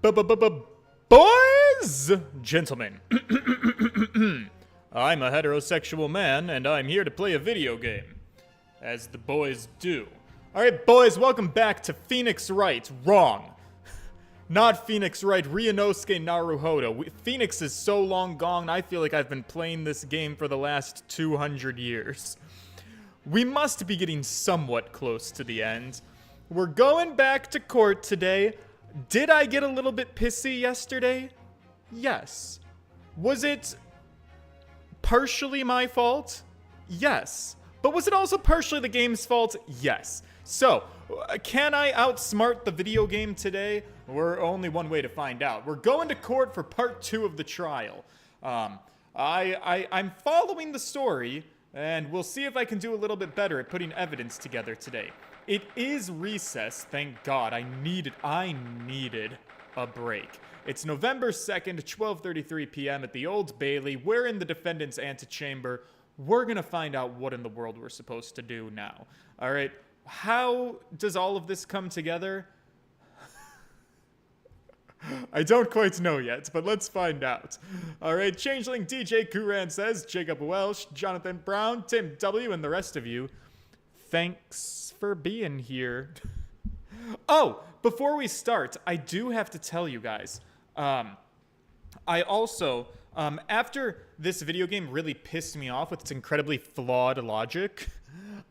Boys, gentlemen, I'm a heterosexual man, and I'm here to play a video game, as the boys do. Alright, boys, welcome back to Phoenix Wright. Wrong. Not Phoenix Wright, Ryunosuke Naruhodo. Phoenix is so long gone, I feel like I've been playing this game for the last 200 years. We must be getting somewhat close to the end. We're going back to court today. Did I get a little bit pissy yesterday? Yes. Was it partially my fault? Yes. But was it also partially the game's fault? Yes. So, can I outsmart the video game today? We're only one way to find out. We're going to court for part 2 of the trial. I'm following the story, and we'll see if I can do a little bit better at putting evidence together today. It is recess, thank God. I needed a break. It's November 2nd, 12:33 p.m. at the Old Bailey. We're in the defendant's antechamber. We're gonna find out what in the world we're supposed to do now. All right, how does all of this come together? I don't quite know yet, but let's find out. All right, Changeling DJ Kuran says, Jacob Welsh, Jonathan Brown, Tim W, and the rest of you, thanks for being here. Oh, before we start, I do have to tell you guys, I also, after this video game really pissed me off with its incredibly flawed logic,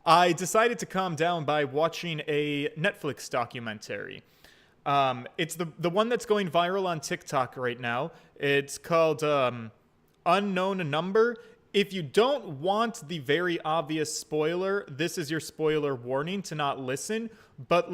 I decided to calm down by watching a Netflix documentary. It's the one that's going viral on TikTok right now. It's called Unknown Number. If you don't want the very obvious spoiler, this is your spoiler warning to not listen. But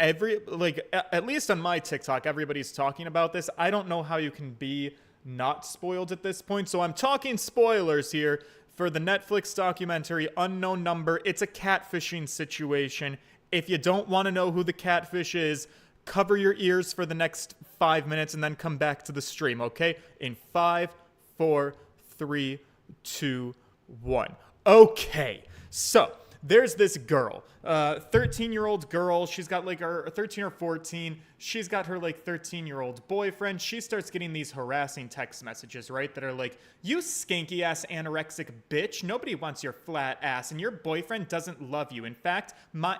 at least on my TikTok, everybody's talking about this. I don't know how you can be not spoiled at this point. So I'm talking spoilers here for the Netflix documentary Unknown Number. It's a catfishing situation. If you don't want to know who the catfish is, cover your ears for the next 5 minutes and then come back to the stream, okay? In 5, 4, 3, 2, 1. Okay, so there's this girl, 13-year-old girl. She's got like her 13 or 14. She's got her like 13-year-old boyfriend. She starts getting these harassing text messages, right? That are like, you skanky ass anorexic bitch. Nobody wants your flat ass, and your boyfriend doesn't love you. In fact,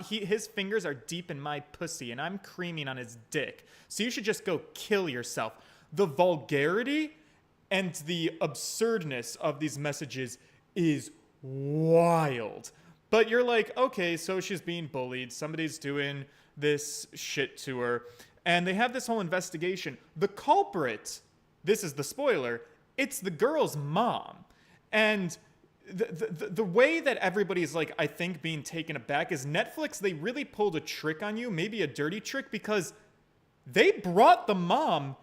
his fingers are deep in my pussy, and I'm creaming on his dick. So you should just go kill yourself. The vulgarity and the absurdness of these messages is wild. But you're like, okay, so she's being bullied. Somebody's doing this shit to her. And they have this whole investigation. The culprit, this is the spoiler, it's the girl's mom. And the way that everybody's like, I think, being taken aback is Netflix, they really pulled a trick on you, maybe a dirty trick, because they brought the mom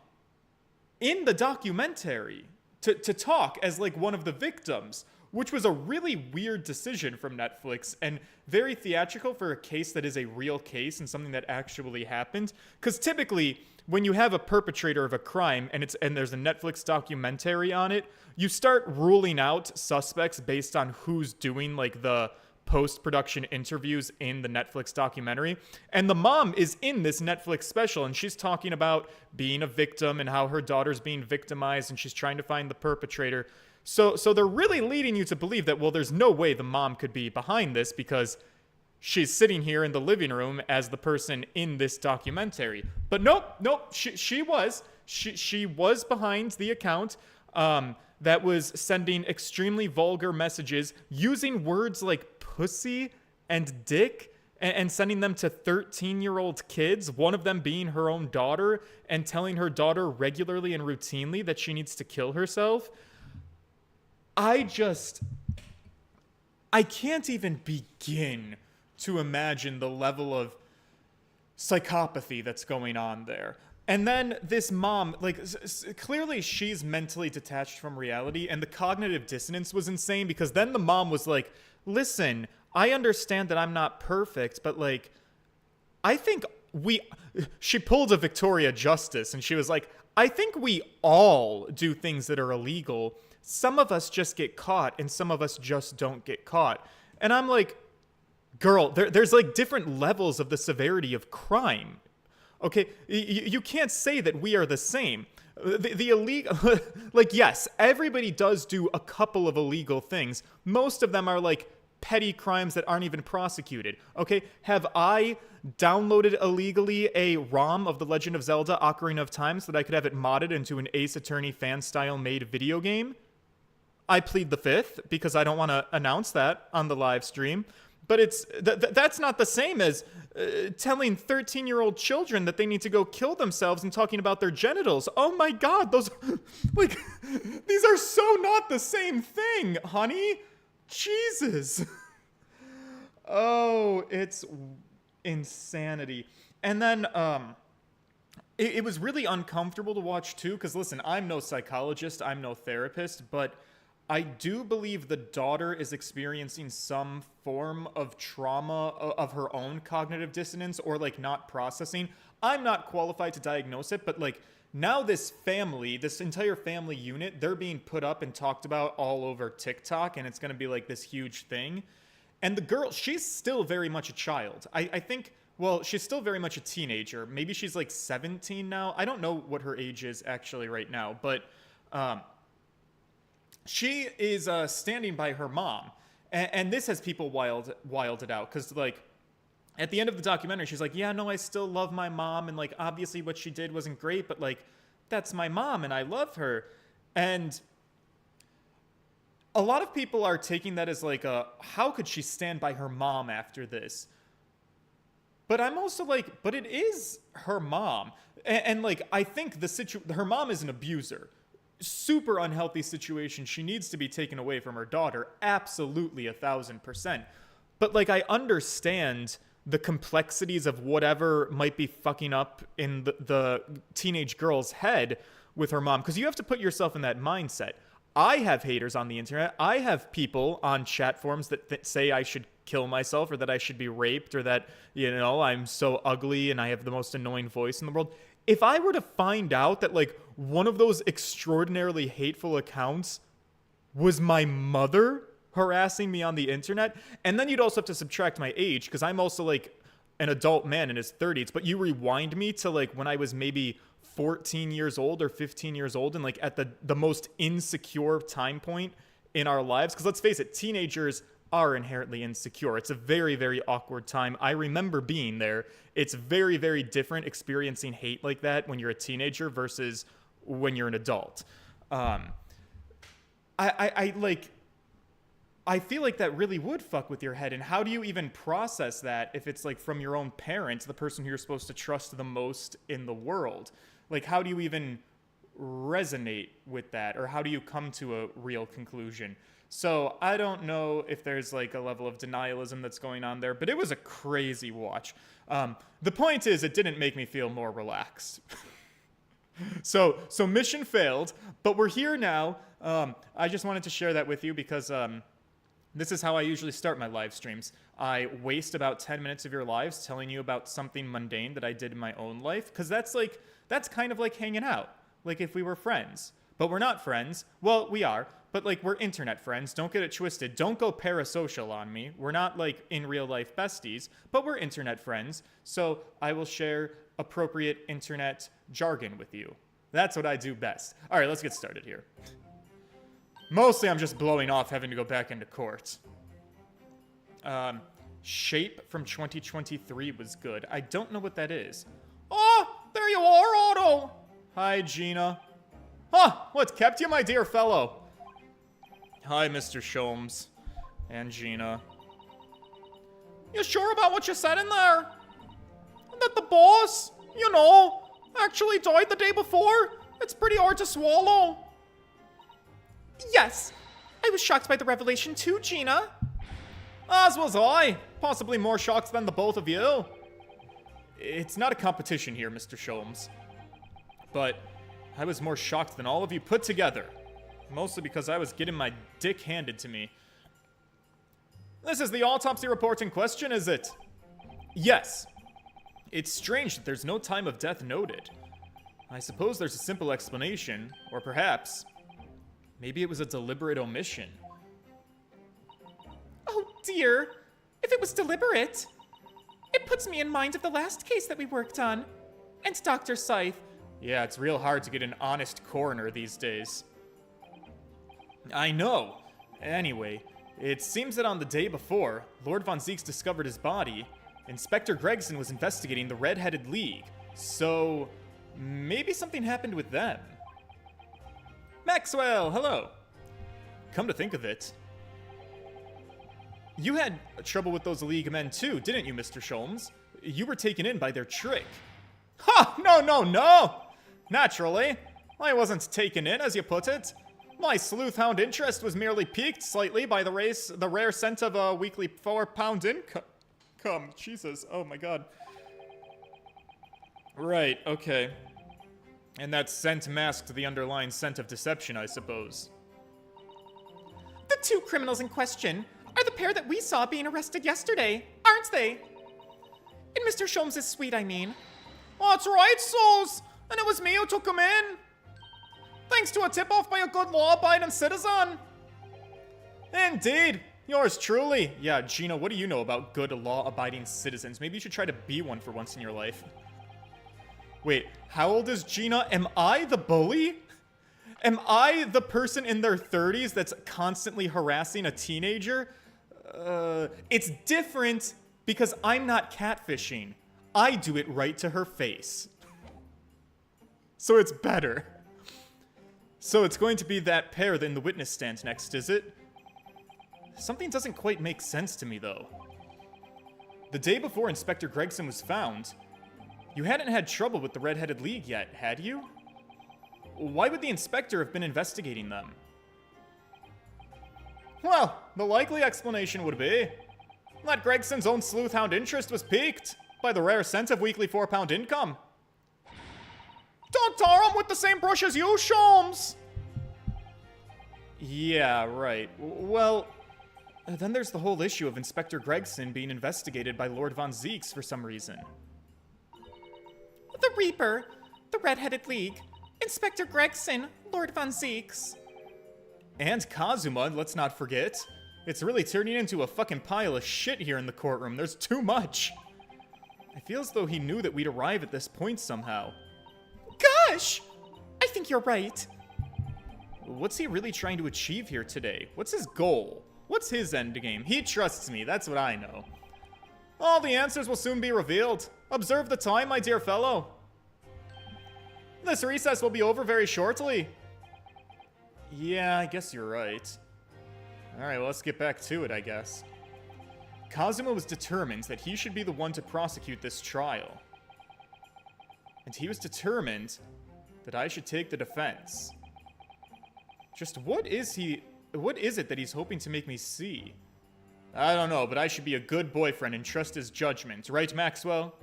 in the documentary to talk as like one of the victims, which was a really weird decision from Netflix and very theatrical for a case that is a real case and something that actually happened. Because typically, when you have a perpetrator of a crime and there's a Netflix documentary on it, you start ruling out suspects based on who's doing like the post-production interviews in the Netflix documentary. And the mom is in this Netflix special, and she's talking about being a victim and how her daughter's being victimized, and she's trying to find the perpetrator. So they're really leading you to believe that, well, there's no way the mom could be behind this because she's sitting here in the living room as the person in this documentary. But nope, she was behind the account that was sending extremely vulgar messages using words like pussy and dick and sending them to 13-year-old kids, one of them being her own daughter, and telling her daughter regularly and routinely that she needs to kill herself. I can't even begin to imagine the level of psychopathy that's going on there. And then this mom, like, clearly she's mentally detached from reality, and the cognitive dissonance was insane because then the mom was like, listen, I understand that I'm not perfect, but like, I think she pulled a Victoria Justice, and she was like, I think we all do things that are illegal. Some of us just get caught, and some of us just don't get caught. And I'm like, girl, there's like different levels of the severity of crime. Okay, you can't say that we are the same. The illegal, like, yes, everybody does do a couple of illegal things. Most of them are like petty crimes that aren't even prosecuted. Okay, have I downloaded illegally a ROM of The Legend of Zelda Ocarina of Time so that I could have it modded into an Ace Attorney fan-style made video game? I plead the fifth because I don't want to announce that on the live stream. But it's that's not the same as telling 13-year-old children that they need to go kill themselves and talking about their genitals. Oh my god, those, like, these are so not the same thing, honey. Jesus. Oh, it's insanity. And then, it was really uncomfortable to watch too, because listen, I'm no psychologist, I'm no therapist, but I do believe the daughter is experiencing some form of trauma of her own cognitive dissonance or like not processing. I'm not qualified to diagnose it, but like now this family, this entire family unit, they're being put up and talked about all over TikTok, and it's going to be like this huge thing. And the girl, she's still very much a child. I think, well, she's still very much a teenager. Maybe she's like 17 now. I don't know what her age is actually right now, but she is standing by her mom, and this has people wilded out, because like at the end of the documentary, she's like, yeah, no, I still love my mom, and like obviously what she did wasn't great, but like that's my mom and I love her. And a lot of people are taking that as like how could she stand by her mom after this? But I'm also like, but it is her mom, and like I think her mom is an abuser. Super unhealthy situation. She needs to be taken away from her daughter. Absolutely 1,000%. But like, I understand the complexities of whatever might be fucking up in the teenage girl's head with her mom, because you have to put yourself in that mindset. I have haters on the internet. I have people on chat forums that say I should kill myself, or that I should be raped, or that, you know, I'm so ugly and I have the most annoying voice in the world. If I were to find out that like one of those extraordinarily hateful accounts was my mother harassing me on the internet, and then you'd also have to subtract my age, because I'm also like an adult man in his 30s, but you rewind me to like when I was maybe 14 years old or 15 years old, and like at the most insecure time point in our lives, because let's face it, teenagers are inherently insecure. It's a very, very awkward time. I remember being there. It's very, very different experiencing hate like that when you're a teenager versus when you're an adult. I feel like that really would fuck with your head. And how do you even process that if it's like from your own parents, the person who you're supposed to trust the most in the world? Like, how do you even resonate with that? Or how do you come to a real conclusion? So I don't know if there's like a level of denialism that's going on there, but it was a crazy watch. The point is, it didn't make me feel more relaxed. So mission failed, but we're here now. I just wanted to share that with you because this is how I usually start my live streams. I waste about 10 minutes of your lives telling you about something mundane that I did in my own life, because that's kind of like hanging out, like if we were friends. But we're not friends. Well, we are, but like we're internet friends. Don't get it twisted. Don't go parasocial on me. We're not like in real life besties, but we're internet friends. So I will share appropriate internet jargon with you. That's what I do best. All right, let's get started here. Mostly I'm just blowing off having to go back into court. Shape from 2023 was good. I don't know what that is. Oh, there you are, Otto. Hi, Gina. Huh, what kept you, my dear fellow? Hi, Mr. Sholmes. And Gina. You sure about what you said in there? That the boss, you know, actually died the day before? It's pretty hard to swallow. Yes, I was shocked by the revelation too, Gina. As was I. Possibly more shocked than the both of you. It's not a competition here, Mr. Sholmes. But I was more shocked than all of you put together. Mostly because I was getting my dick handed to me. This is the autopsy report in question, is it? Yes. It's strange that there's no time of death noted. I suppose there's a simple explanation, or perhaps maybe it was a deliberate omission. Oh dear, if it was deliberate, it puts me in mind of the last case that we worked on. And Dr. Scythe. Yeah, it's real hard to get an honest coroner these days. I know. Anyway, it seems that on the day before, Lord Von Zieks discovered his body, Inspector Gregson was investigating the Red-Headed League, so maybe something happened with them. Maxwell, hello. Come to think of it, you had trouble with those League men too, didn't you, Mr. Sholmes? You were taken in by their trick. Ha! No! Naturally. I wasn't taken in, as you put it. My sleuth-hound interest was merely piqued slightly by the rare scent of a weekly 4-pound income. Jesus, oh my god. Right, okay. And that scent masked the underlying scent of deception, I suppose. The two criminals in question are the pair that we saw being arrested yesterday, aren't they? In Mr. Sholmes' suite, I mean. That's right, Souls. And it was me who took them in. Thanks to a tip-off by a good law-abiding citizen. Indeed. Yours truly. Yeah, Gina, what do you know about good law-abiding citizens? Maybe you should try to be one for once in your life. Wait, how old is Gina? Am I the bully? Am I the person in their 30s that's constantly harassing a teenager? It's different because I'm not catfishing. I do it right to her face. So it's better. So it's going to be that pair in the witness stand next, is it? Something doesn't quite make sense to me, though. The day before Inspector Gregson was found, you hadn't had trouble with the Red-Headed League yet, had you? Why would the inspector have been investigating them? Well, the likely explanation would be that Gregson's own sleuth-hound interest was piqued by the rare scent of weekly 4-pound income. Don't tar him with the same brush as you, Sholmes! Yeah, right. Well, then there's the whole issue of Inspector Gregson being investigated by Lord Von Zieks for some reason. The Reaper, the Red-Headed League, Inspector Gregson, Lord Von Zieks. And Kazuma, let's not forget. It's really turning into a fucking pile of shit here in the courtroom. There's too much. I feel as though he knew that we'd arrive at this point somehow. Gosh! I think you're right. What's he really trying to achieve here today? What's his goal? What's his endgame? He trusts me, that's what I know. All the answers will soon be revealed. Observe the time, my dear fellow. This recess will be over very shortly. Yeah, I guess you're right. Alright, well, let's get back to it, I guess. Kazuma was determined that he should be the one to prosecute this trial. And he was determined that I should take the defense. Just what is it that he's hoping to make me see? I don't know, but I should be a good boyfriend and trust his judgment, right, Maxwell?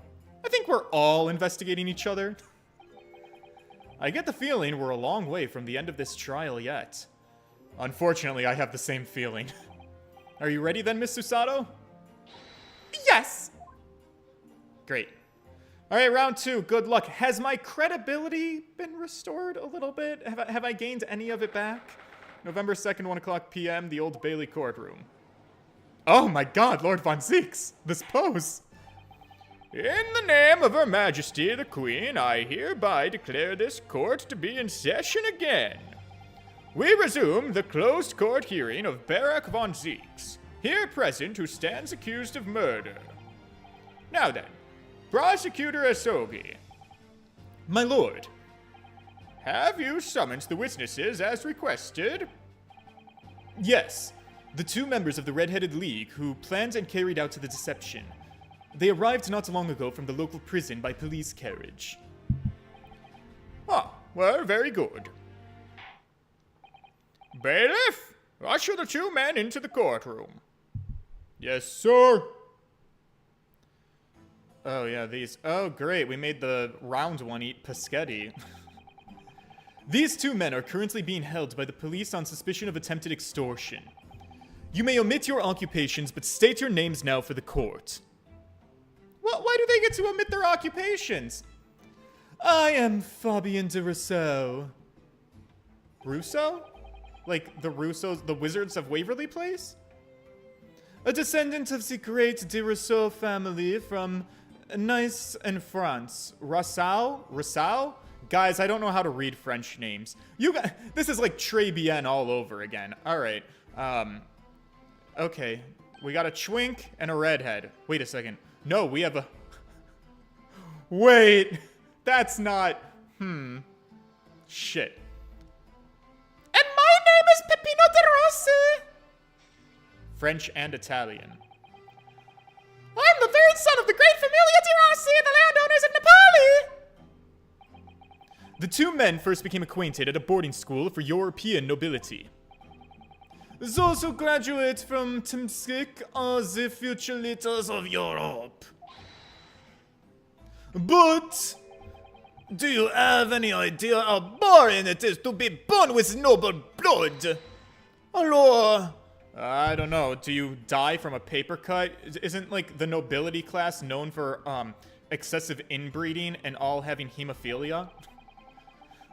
I think we're all investigating each other. I get the feeling we're a long way from the end of this trial yet. Unfortunately, I have the same feeling. Are you ready then, Miss Susato? Yes! Great. Alright, round 2, good luck. Has my credibility been restored a little bit? Have I gained any of it back? November 2nd, 1 o'clock p.m., the Old Bailey courtroom. Oh my god, Lord Von Zieks! This pose! In the name of Her Majesty the Queen, I hereby declare this court to be in session again. We resume the closed court hearing of Barak Von Zieks, here present who stands accused of murder. Now then, Prosecutor Asogi. My lord. Have you summoned the witnesses as requested? Yes, the 2 members of the Red-Headed League who planned and carried out the deception. They arrived not long ago from the local prison by police carriage. Ah, well, very good. Bailiff, usher the 2 men into the courtroom. Yes, sir. Oh, yeah, these... Oh, great, we made the round one eat Paschetti. These 2 men are currently being held by the police on suspicion of attempted extortion. You may omit your occupations, but state your names now for the court. Well, why do they get to omit their occupations? I am Fabien de Rousseau. Rousseau? Like the Rousseaus, the Wizards of Waverly Place? A descendant of the great de Rousseau family from Nice in France. Rassau? Guys, I don't know how to read French names. This is like Très bien all over again. All right. Okay. We got a chwink and a redhead. Wait a second. No, we have a... Wait. That's not... Shit. And my name is Peppino de Rossi. French and Italian. I'm the third son of the great Familia de Rossi, the landowners of Napoli. The two men first became acquainted at a boarding school for European nobility. Those who graduate from Timskik are the future leaders of Europe. But do you have any idea how boring it is to be born with noble blood? Or, I don't know, do you die from a paper cut? Isn't, like, the nobility class known for, excessive inbreeding and all having hemophilia?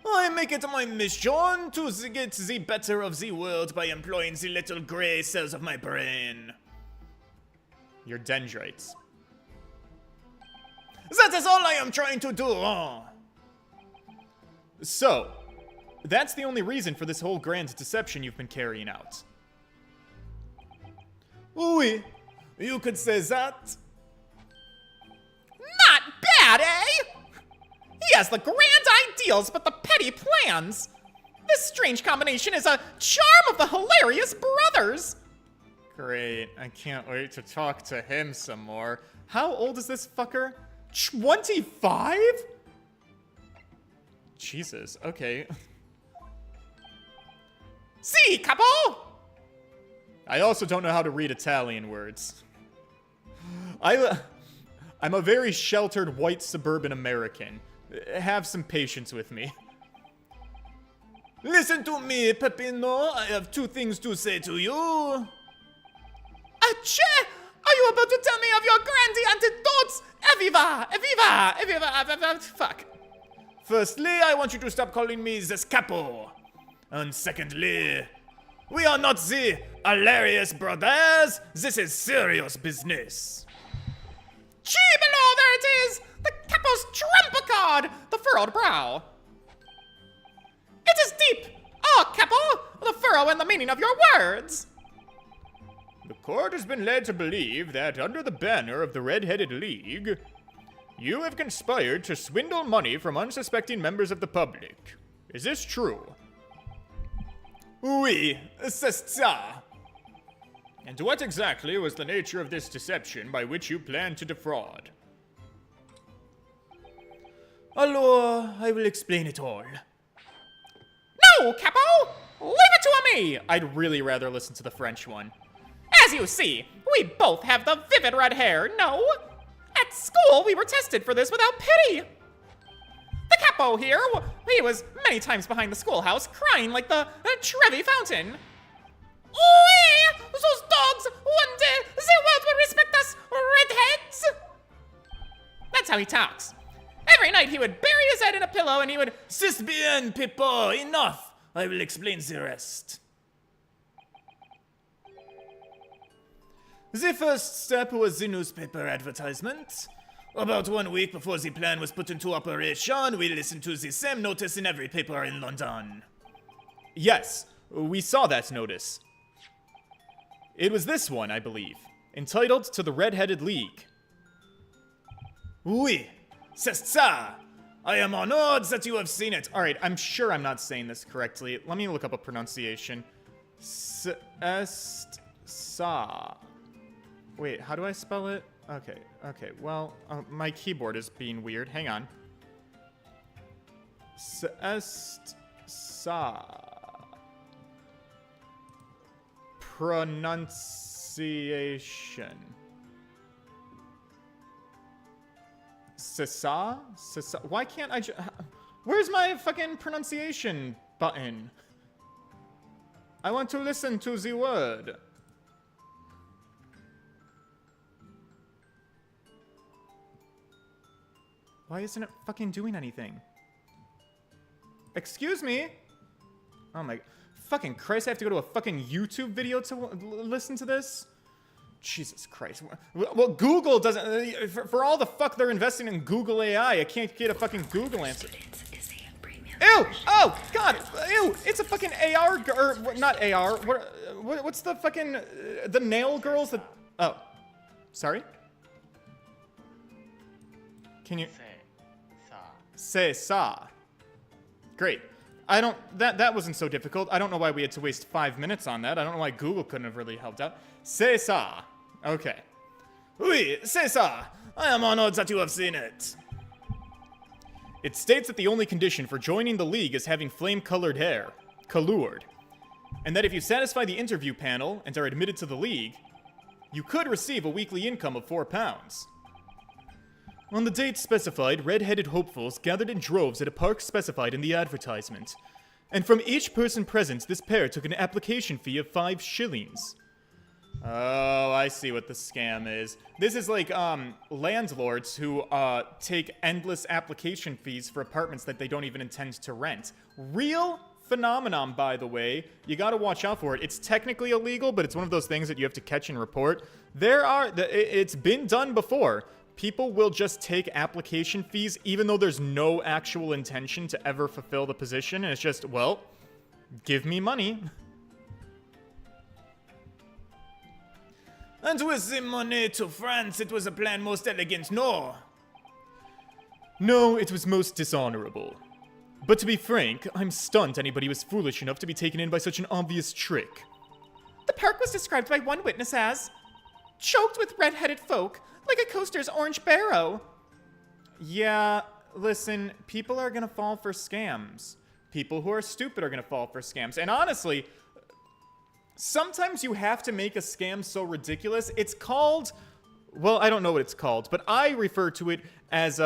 I make it my mission to get the better of the world by employing the little gray cells of my brain. Your dendrites. That is all I am trying to do, huh? So, that's the only reason for this whole grand deception you've been carrying out. Oui, you could say that. Not bad, eh? He has the grand ideals, but the petty plans. This strange combination is a charm of the hilarious brothers. Great, I can't wait to talk to him some more. How old is this fucker? 25? Jesus, okay. Si, capo! I also don't know how to read Italian words. I'm a very sheltered white suburban American. Have some patience with me. Listen to me, Peppino. I have two things to say to you. Achè! Are you about to tell me of your grandy antidotes? Evviva! Evviva! Evviva! Fuck. Firstly, I want you to stop calling me the capo. And secondly, we are not the hilarious brothers. This is serious business. Gee, below, there it is! The capo's trump card! The furrowed brow. It is deep! Oh, capo! The furrow and the meaning of your words! The court has been led to believe that under the banner of the Red-Headed League, you have conspired to swindle money from unsuspecting members of the public. Is this true? Oui, c'est ça. And what exactly was the nature of this deception by which you planned to defraud? Alors, I will explain it all. No, capo! Leave it to me! I'd really rather listen to the French one. As you see, we both have the vivid red hair, no? At school, we were tested for this without pity. The capo here, he was many times behind the schoolhouse crying like the Trevi fountain. Oui, those dogs, one day the world will respect us redheads. That's how he talks. Every night he would bury his head in a pillow and he would, C'est bien, Pippo, enough. I will explain the rest. The first step was the newspaper advertisement. About 1 week before the plan was put into operation, we listened to the same notice in every paper in London. Yes, we saw that notice. It was this one, I believe, entitled To the Red-Headed League. Oui, c'est ça. I am honored that you have seen it. All right, I'm sure I'm not saying this correctly. Let me look up a pronunciation. Sa. Wait, how do I spell it? Okay, well, my keyboard is being weird. Hang on. Sa. Pronunciation. Sisa? Why can't I Where's my fucking pronunciation button? I want to listen to the word. Why isn't it fucking doing anything? Excuse me? Oh my fucking Christ, I have to go to a fucking YouTube video to listen to this? Jesus Christ. Well, Google doesn't... For all the fuck they're investing in Google AI, I can't get a fucking Google answer. Ew! Oh, God! Ew! It's a fucking AR... Or, not AR. What's the fucking... the nail girls that... Oh. Sorry? Can you... Say sa. Great. I don't... That wasn't so difficult. I don't know why we had to waste 5 minutes on that. I don't know why Google couldn't have really helped out. Say sa. Okay. Oui, c'est ça. I am honored that you have seen it. It states that the only condition for joining the league is having flame-colored hair, colored, and that if you satisfy the interview panel and are admitted to the league, you could receive a weekly income of £4. On the date specified, red-headed hopefuls gathered in droves at a park specified in the advertisement, and from each person present, this pair took an application fee of 5 shillings. Oh, I see what the scam is. This is like, landlords who, take endless application fees for apartments that they don't even intend to rent. Real phenomenon, by the way. You gotta watch out for it. It's technically illegal, but it's one of those things that you have to catch and report. It's been done before. People will just take application fees even though there's no actual intention to ever fulfill the position, and it's just, well, give me money. And with the money to France, it was a plan most elegant, no? No, it was most dishonorable. But to be frank, I'm stunned anybody was foolish enough to be taken in by such an obvious trick. The park was described by one witness as choked with red-headed folk, like a coaster's orange barrow. Yeah, listen, people are gonna fall for scams. People who are stupid are gonna fall for scams. And honestly, sometimes you have to make a scam so ridiculous. It's called, well, I don't know what it's called, but I refer to it as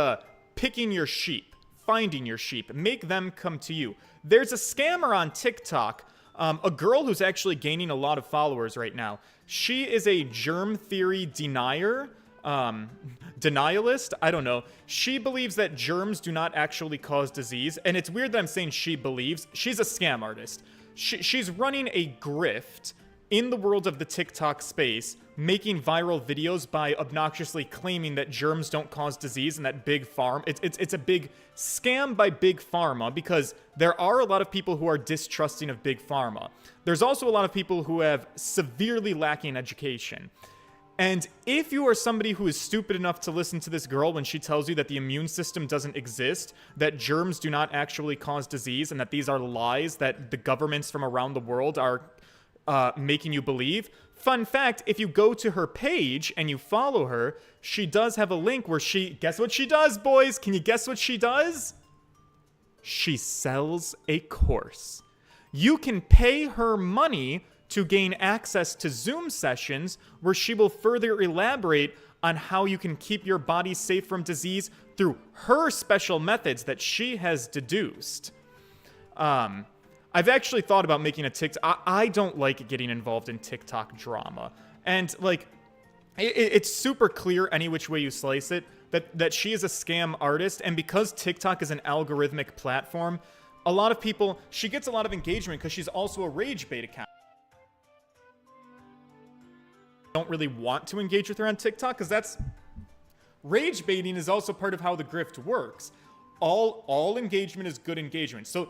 picking your sheep, finding your sheep, make them come to you. There's a scammer on TikTok, a girl who's actually gaining a lot of followers right now. She is a germ theory denier, denialist, I don't know. She believes that germs do not actually cause disease, and it's weird that I'm saying she believes. She's a scam artist. She's running a grift in the world of the TikTok space, making viral videos by obnoxiously claiming that germs don't cause disease and that Big Pharma... It's a big scam by Big Pharma because there are a lot of people who are distrusting of Big Pharma. There's also a lot of people who have severely lacking education. And if you are somebody who is stupid enough to listen to this girl when she tells you that the immune system doesn't exist, that germs do not actually cause disease, and that these are lies that the governments from around the world are making you believe, fun fact, if you go to her page and you follow her, she does have a link where guess what she does, boys? Can you guess what she does? She sells a course. You can pay her money to gain access to Zoom sessions where she will further elaborate on how you can keep your body safe from disease through her special methods that she has deduced. I've actually thought about making a TikTok. I don't like getting involved in TikTok drama. And, like, it's super clear any which way you slice it that she is a scam artist. And because TikTok is an algorithmic platform, a lot of people, she gets a lot of engagement because she's also a rage bait account. Don't really want to engage with her on TikTok because that's rage baiting is also part of how the grift works. All engagement is good engagement. So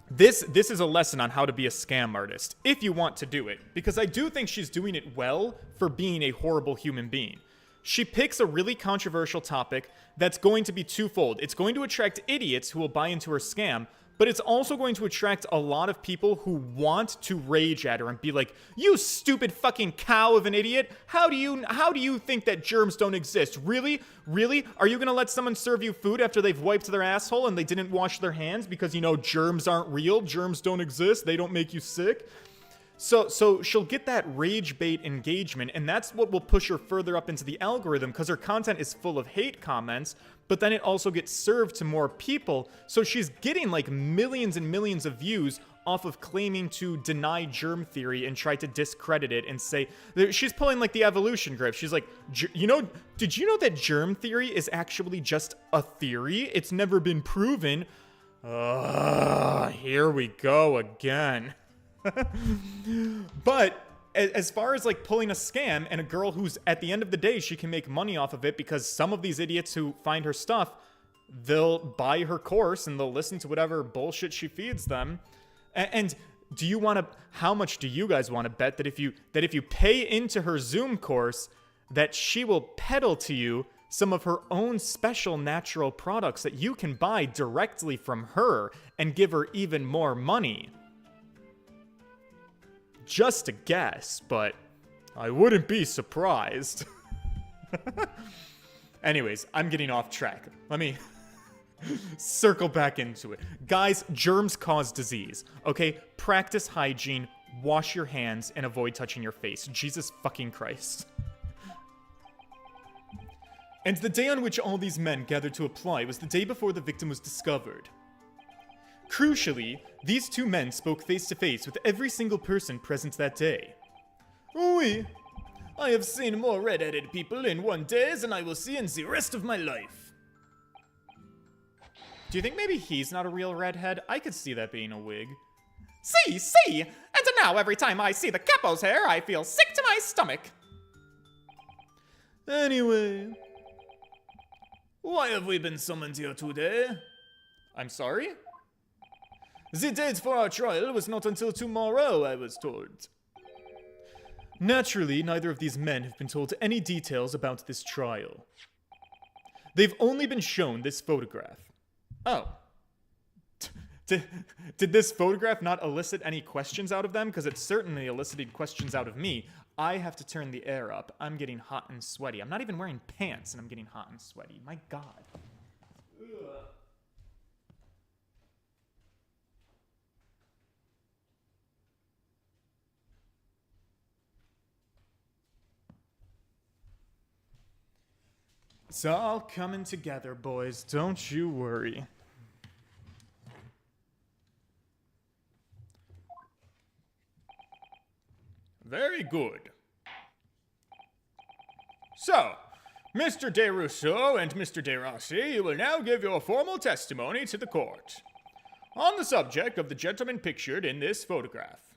this is a lesson on how to be a scam artist if you want to do it, because I do think she's doing it well for being a horrible human being. She picks a really controversial topic that's going to be twofold. It's going to attract idiots who will buy into her scam, but it's also going to attract a lot of people who want to rage at her and be like, "You stupid fucking cow of an idiot! How do you think that germs don't exist? Really? Really? Are you gonna let someone serve you food after they've wiped their asshole and they didn't wash their hands because, you know, germs aren't real, germs don't exist, they don't make you sick?" So she'll get that rage bait engagement, and that's what will push her further up into the algorithm because her content is full of hate comments, but then it also gets served to more people. So she's getting like millions and millions of views off of claiming to deny germ theory and try to discredit it and say she's pulling like the evolution grip. She's like, did you know that germ theory is actually just a theory? It's never been proven. Here we go again. But as far as like pulling a scam and a girl who's at the end of the day, she can make money off of it because some of these idiots who find her stuff, they'll buy her course and they'll listen to whatever bullshit she feeds them. And do you want to, how much do you guys want to bet that if you pay into her Zoom course, that she will peddle to you some of her own special natural products that you can buy directly from her and give her even more money? Just a guess, but I wouldn't be surprised. Anyways, I'm getting off track. Let me circle back into it. Guys, germs cause disease, okay? Practice hygiene, wash your hands, and avoid touching your face. Jesus fucking Christ. And the day on which all these men gathered to apply was the day before the victim was discovered. Crucially, these two men spoke face to face with every single person present that day. Oui, I have seen more red-headed people in one day than I will see in the rest of my life. Do you think maybe he's not a real redhead? I could see that being a wig. See! And now every time I see the capo's hair, I feel sick to my stomach. Anyway, why have we been summoned here today? I'm sorry? The date for our trial was not until tomorrow, I was told. Naturally, neither of these men have been told any details about this trial. They've only been shown this photograph. Oh. Did this photograph not elicit any questions out of them? Because it certainly elicited questions out of me. I have to turn the air up. I'm getting hot and sweaty. I'm not even wearing pants and I'm getting hot and sweaty. My God. Ugh. It's all coming together, boys. Don't you worry. Very good. So, Mr. De Rousseau and Mr. De Rossi, you will now give your formal testimony to the court on the subject of the gentleman pictured in this photograph.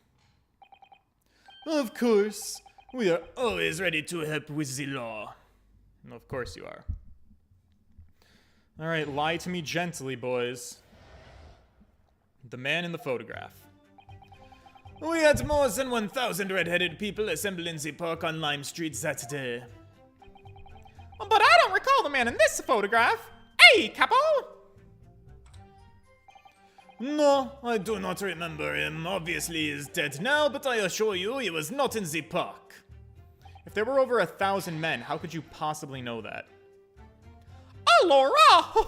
Of course. We are always ready to help with the law. Of course you are. All right, lie to me gently, boys. The man in the photograph. We had more than 1,000 red-headed people assemble in the park on Lime Street that day. But I don't recall the man in this photograph. Hey, Capo! No, I do not remember him. Obviously, he is dead now, but I assure you, he was not in the park. If there were over 1,000 men, how could you possibly know that? Oh, Laura!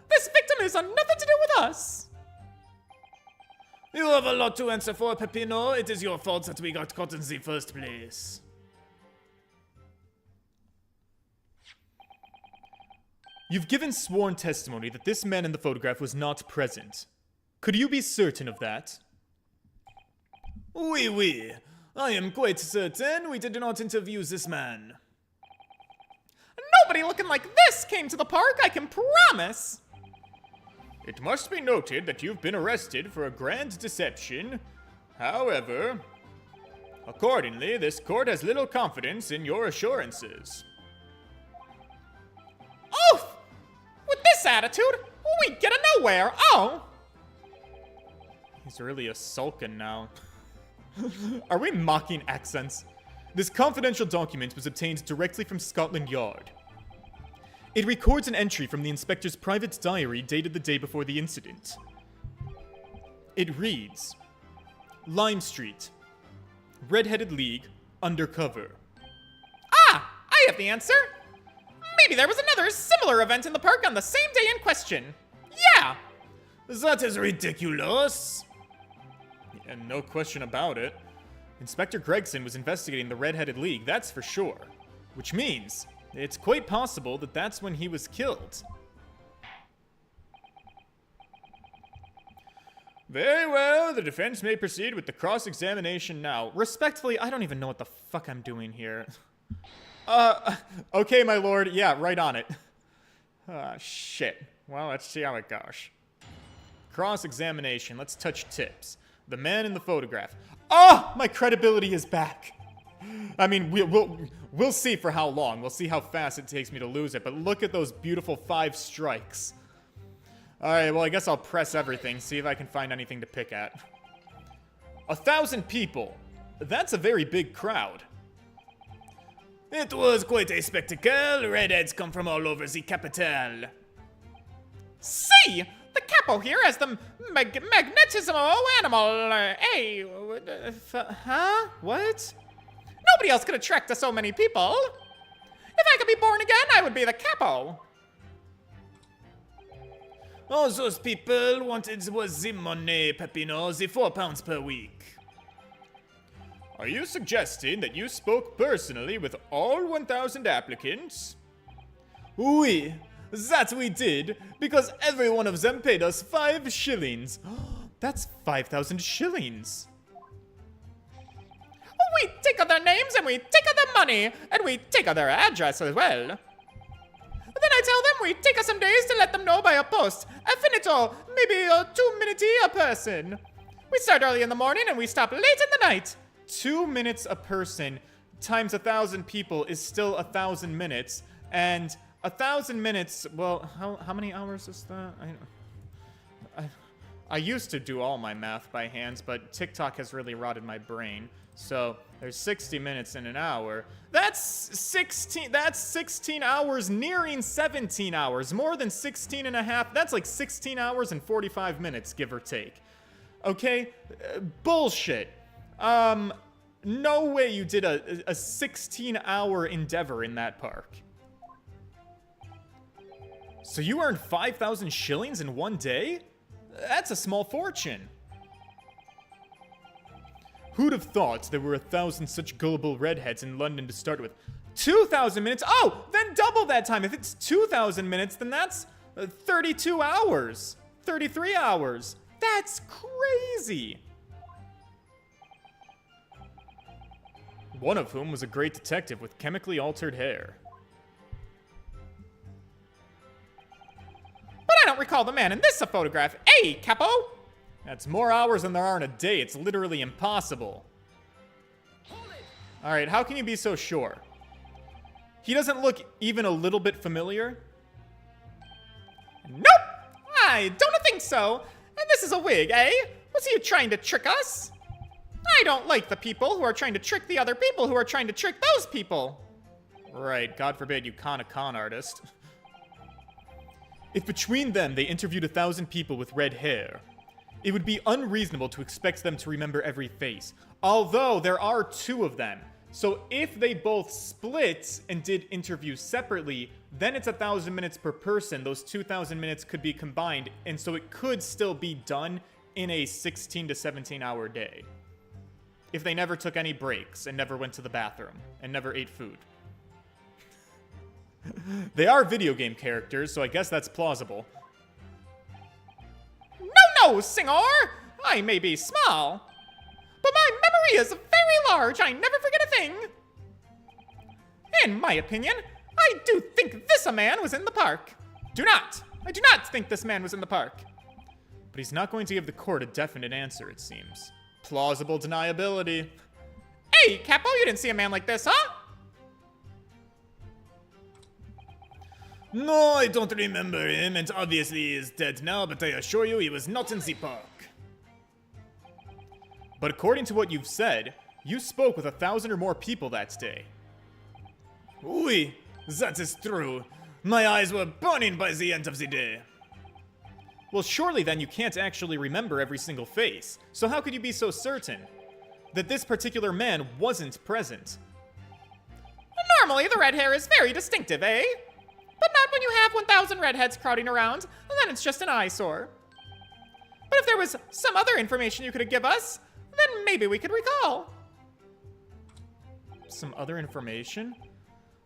This victim has nothing to do with us. You have a lot to answer for, Peppino. It is your fault that we got caught in the first place. You've given sworn testimony that this man in the photograph was not present. Could you be certain of that? Oui. I am quite certain we did not interview this man. Nobody looking like this came to the park, I can promise. It must be noted that you've been arrested for a grand deception. However, accordingly, this court has little confidence in your assurances. Oof! With this attitude, we get nowhere. Oh! He's really a sulkin now. Are we mocking accents? This confidential document was obtained directly from Scotland Yard. It records an entry from the inspector's private diary dated the day before the incident. It reads, Lime Street, Red-Headed League, undercover. Ah, I have the answer. Maybe there was another similar event in the park on the same day in question. Yeah. That is ridiculous. And no question about it. Inspector Gregson was investigating the Red-Headed League, that's for sure. Which means it's quite possible that that's when he was killed. Very well, the defense may proceed with the cross-examination now. Respectfully, I don't even know what the fuck I'm doing here. Okay, my lord, yeah, right on it. Shit. Well, let's see how it goes. Cross-examination, let's touch tips. The man in the photograph. Oh, my credibility is back. I mean, we'll see for how long. We'll see how fast it takes me to lose it. But look at those beautiful 5 strikes. All right, well, I guess I'll press everything, see if I can find anything to pick at. 1,000 people. That's a very big crowd. It was quite a spectacle. Redheads come from all over the capital. See! The capo here has the magnetismo animal. Huh? What? Nobody else could attract so many people. If I could be born again, I would be the capo. All those people wanted was the money, Peppino, the £4 per week. Are you suggesting that you spoke personally with all 1,000 applicants? Oui, that we did, because every one of them paid us 5 shillings. That's 5,000 shillings. We take out their names, and we take out their money, and we take out their address as well. Then I tell them we take us some days to let them know by a post. A finito, maybe 2 minutes a person. We start early in the morning, and we stop late in the night. 2 minutes a person times 1,000 people is still 1,000 minutes, and 1,000 minutes, well, how many hours is that? I used to do all my math by hands, but TikTok has really rotted my brain. So there's 60 minutes in an hour. That's 16 hours, nearing 17 hours. More than 16 and a half. That's like 16 hours and 45 minutes, give or take. Okay? Bullshit. No way you did a 16-hour endeavor in that park. So you earned 5,000 shillings in one day? That's a small fortune. Who'd have thought there were 1,000 such gullible redheads in London to start with? 2,000 minutes? Oh, then double that time. If it's 2,000 minutes, then that's 32 hours. 33 hours. That's crazy. One of whom was a great detective with chemically altered hair. But I don't recall the man in this photograph. Hey, capo! That's more hours than there are in a day. It's literally impossible. Alright, how can you be so sure? He doesn't look even a little bit familiar? Nope! I don't think so. And this is a wig, eh? Was he trying to trick us? I don't like the people who are trying to trick the other people who are trying to trick those people. Right, God forbid you con a con artist. If between them they interviewed 1,000 people with red hair, it would be unreasonable to expect them to remember every face. Although there are 2 of them. So if they both split and did interviews separately, then it's 1,000 minutes per person. Those 2,000 minutes could be combined, and so it could still be done in a 16 to 17 hour day. If they never took any breaks and never went to the bathroom and never ate food. They are video game characters, so I guess that's plausible. No, senor! I may be small, but my memory is very large. I never forget a thing. In my opinion, I do think this man was in the park. I do not think this man was in the park. But he's not going to give the court a definite answer, it seems. Plausible deniability. Hey, Capo, you didn't see a man like this, huh? No, I don't remember him, and obviously he is dead now, but I assure you he was not in the park. But according to what you've said, you spoke with 1,000 or more people that day. Oui, that is true. My eyes were burning by the end of the day. Well, surely then you can't actually remember every single face. So how could you be so certain that this particular man wasn't present? Normally, the red hair is very distinctive, eh? But not when you have 1,000 redheads crowding around, and then it's just an eyesore. But if there was some other information you could give us, then maybe we could recall. Some other information?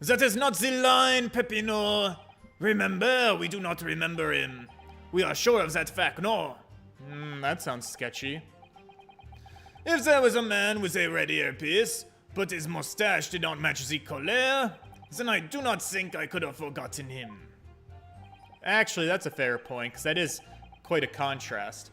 That is not the line, Peppino. Remember, we do not remember him. We are sure of that fact, no. That sounds sketchy. If there was a man with a red earpiece, but his mustache did not match the color, then I do not think I could have forgotten him. Actually, that's a fair point, because that is quite a contrast.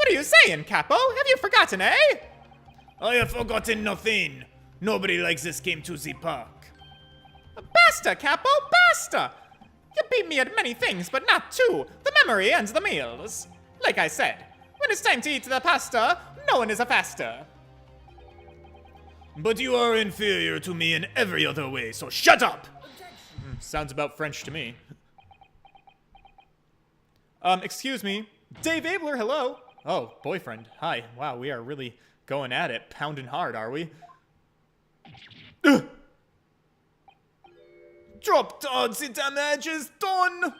What are you saying, Capo? Have you forgotten, eh? I have forgotten nothing. Nobody likes this game to the park. Basta, Capo, basta! You beat me at many things, but not two, the memory and the meals. Like I said, when it's time to eat the pasta, no one is a faster. But you are inferior to me in every other way, so shut up! Sounds about French to me. Excuse me. Dave Abler, hello. Oh, boyfriend. Hi. Wow, we are really going at it. Pounding hard, are we? Ugh. Drop towards the damage is done!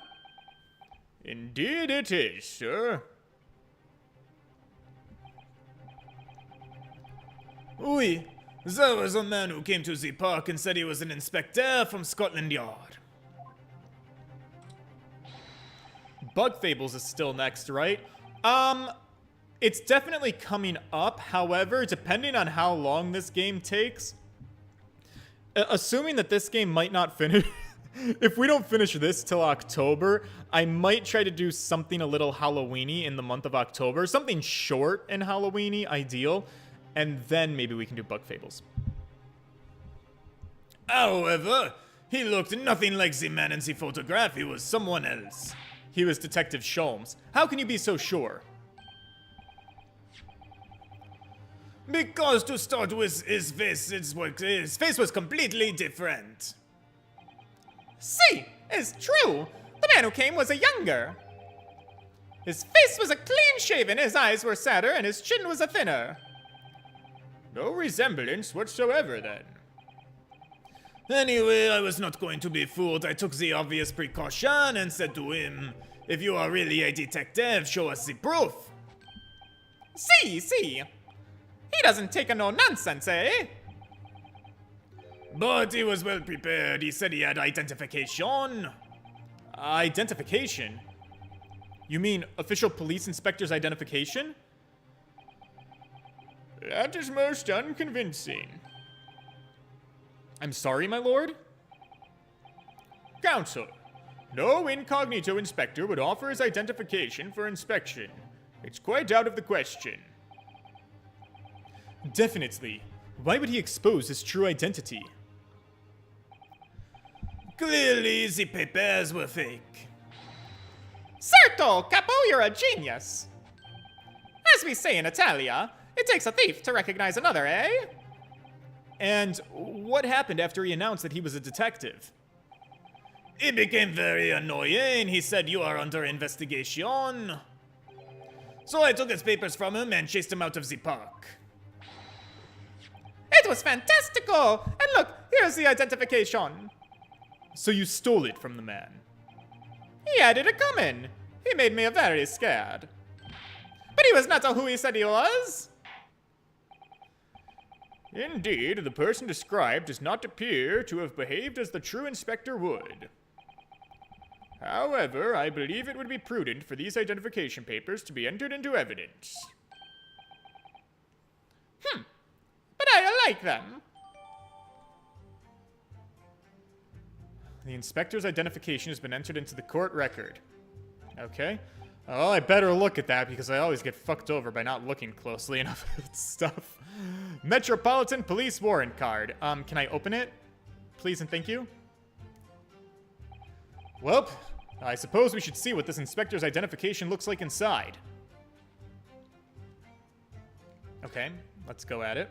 Indeed it is, sir. Oui, there was a man who came to the park and said he was an inspector from Scotland Yard. Bug Fables is still next, right? It's definitely coming up. However, depending on how long this game takes, assuming that this game might not finish, if we don't finish this till October, I might try to do something a little Halloween-y in the month of October. Something short and Halloween-y, ideal. And then maybe we can do Bug Fables. However, he looked nothing like the man in the photograph. He was someone else. He was Detective Sholmes. How can you be so sure? Because to start with, his face was completely different. See, it's true. The man who came was a younger. His face was a clean-shaven, his eyes were sadder, and his chin was a thinner. No resemblance whatsoever, then. Anyway, I was not going to be fooled. I took the obvious precaution and said to him, if you are really a detective, show us the proof. See. He doesn't take a no nonsense, eh? But he was well prepared. He said he had identification. Identification? You mean official police inspector's identification? That is most unconvincing. I'm sorry, my lord? Counsel, no incognito inspector would offer his identification for inspection. It's quite out of the question. Definitely. Why would he expose his true identity? Clearly, the papers were fake. Certo, Capo, you're a genius. As we say in Italia, it takes a thief to recognize another, eh? And what happened after he announced that he was a detective? He became very annoying. He said, you are under investigation. So I took his papers from him and chased him out of the park. It was fantastico! And look, here's the identification. So you stole it from the man? He had it coming. He made me very scared. But he was not who he said he was. Indeed, the person described does not appear to have behaved as the true inspector would. However, I believe it would be prudent for these identification papers to be entered into evidence. But I like them. The inspector's identification has been entered into the court record. Okay. Well, I better look at that because I always get fucked over by not looking closely enough at stuff. Metropolitan Police Warrant Card. Can I open it? Please and thank you. Well, I suppose we should see what this inspector's identification looks like inside. Okay, let's go at it.